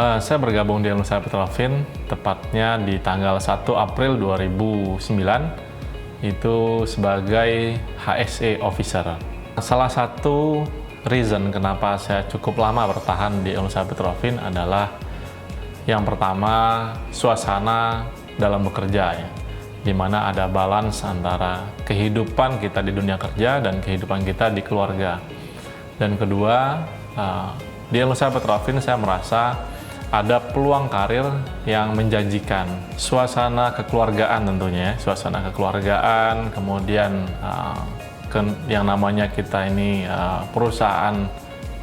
Saya bergabung di Nusa Petrofin tepatnya di tanggal 1 April 2009 itu sebagai HSE Officer. Salah satu reason kenapa saya cukup lama bertahan di Nusa Petrofin adalah yang pertama suasana dalam bekerja ya, di mana ada balance antara kehidupan kita di dunia kerja dan kehidupan kita di keluarga. Dan kedua, di Nusa Petrofin saya merasa ada peluang karir yang menjanjikan, suasana kekeluargaan tentunya, suasana kekeluargaan, kemudian yang namanya kita ini perusahaan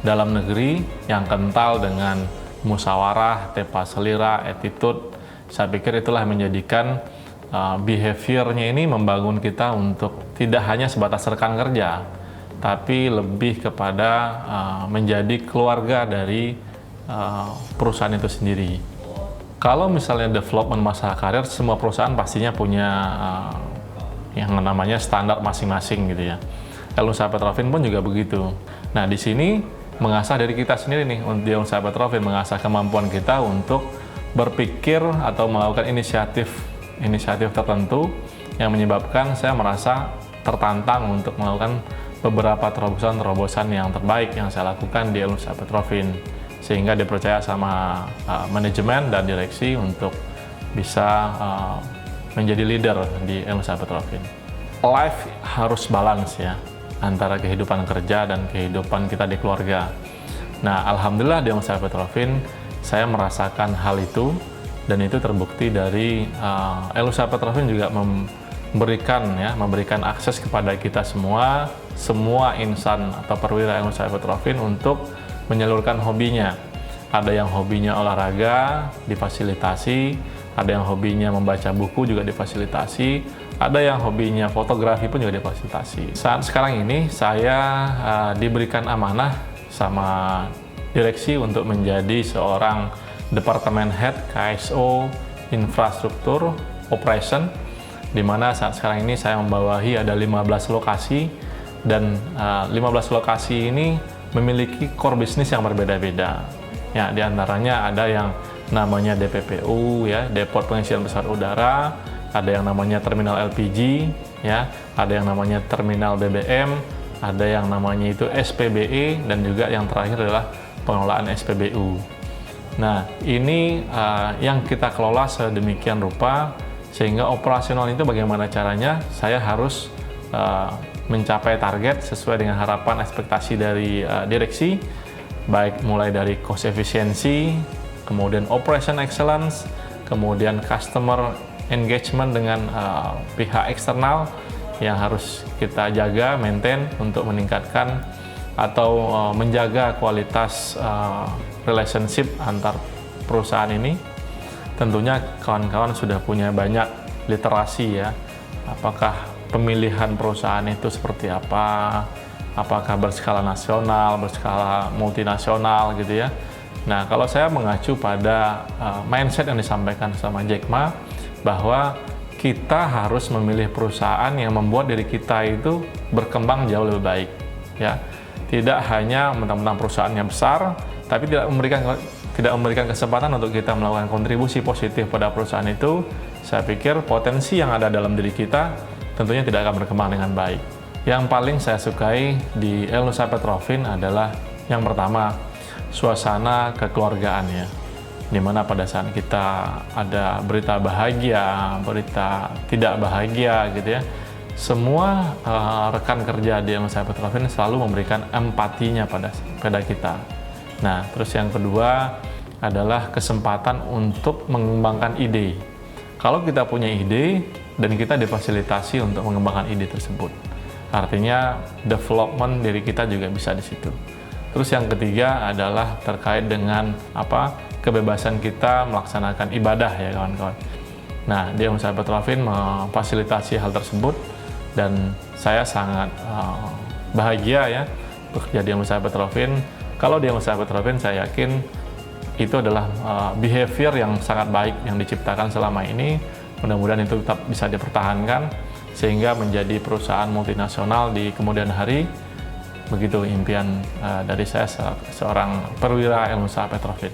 dalam negeri yang kental dengan musyawarah, tepa selira, attitude. Saya pikir itulah yang menjadikan behaviornya ini membangun kita untuk tidak hanya sebatas rekan kerja, tapi lebih kepada menjadi keluarga dari perusahaan itu sendiri. Kalau misalnya development masalah karir, semua perusahaan pastinya punya yang namanya standar masing-masing gitu ya. Nusa Petrofin pun juga begitu. Nah, di sini mengasah dari kita sendiri nih, di Nusa Petrofin mengasah kemampuan kita untuk berpikir atau melakukan inisiatif tertentu yang menyebabkan saya merasa tertantang untuk melakukan beberapa terobosan yang terbaik yang saya lakukan di Nusa Petrofin, sehingga dipercaya sama manajemen dan direksi untuk bisa menjadi leader di Nusa Petrofin. Life harus balance ya, antara kehidupan kerja dan kehidupan kita di keluarga. Nah, alhamdulillah di Nusa Petrofin saya merasakan hal itu, dan itu terbukti dari Nusa Petrofin juga memberikan akses kepada kita semua insan atau perwira Nusa Petrofin untuk menyalurkan hobinya. Ada yang hobinya olahraga, difasilitasi. Ada yang hobinya membaca buku, juga difasilitasi. Ada yang hobinya fotografi pun juga difasilitasi. Saat sekarang ini saya diberikan amanah sama direksi untuk menjadi seorang Departemen Head KSO Infrastruktur Operation, di mana saat sekarang ini saya membawahi ada 15 lokasi, dan 15 lokasi ini memiliki core bisnis yang berbeda-beda. Ya, diantaranya ada yang namanya DPPU, ya, Depot Pengisian Pesawat Udara, ada yang namanya Terminal LPG, ya, ada yang namanya Terminal BBM, ada yang namanya itu SPBE, dan juga yang terakhir adalah pengelolaan SPBU. Nah, ini yang kita kelola sedemikian rupa sehingga operasional itu bagaimana caranya saya harus mencapai target sesuai dengan harapan ekspektasi dari direksi, baik mulai dari cost efficiency, kemudian operation excellence, kemudian customer engagement dengan pihak eksternal yang harus kita jaga, maintain untuk meningkatkan atau menjaga kualitas relationship antar perusahaan ini. Tentunya kawan-kawan sudah punya banyak literasi ya, apakah pemilihan perusahaan itu seperti apa, apakah berskala nasional, berskala multinasional gitu ya. Nah, kalau saya mengacu pada mindset yang disampaikan sama Jack Ma, bahwa kita harus memilih perusahaan yang membuat diri kita itu berkembang jauh lebih baik ya. Tidak hanya mentang-mentang perusahaan yang besar, tapi tidak memberikan kesempatan untuk kita melakukan kontribusi positif pada perusahaan itu. Saya pikir potensi yang ada dalam diri kita tentunya tidak akan berkembang dengan baik. Yang paling saya sukai di Nusa Petrofin adalah yang pertama, suasana kekeluargaan ya, dimana pada saat kita ada berita bahagia, berita tidak bahagia gitu ya, semua rekan kerja di Nusa Petrofin selalu memberikan empatinya pada kita. Nah, terus yang kedua adalah kesempatan untuk mengembangkan ide. Kalau kita punya ide dan kita difasilitasi untuk mengembangkan ide tersebut, artinya development diri kita juga bisa di situ. Terus yang ketiga adalah terkait dengan kebebasan kita melaksanakan ibadah ya kawan-kawan. Nah, di Nusa Petrofin memfasilitasi hal tersebut, dan saya sangat bahagia ya bekerja di Nusa Petrofin. Kalau di Nusa Petrofin saya yakin itu adalah behavior yang sangat baik yang diciptakan selama ini. Mudah-mudahan itu tetap bisa dipertahankan sehingga menjadi perusahaan multinasional di kemudian hari. Begitu impian dari saya seorang perwira Nusa Petrofin.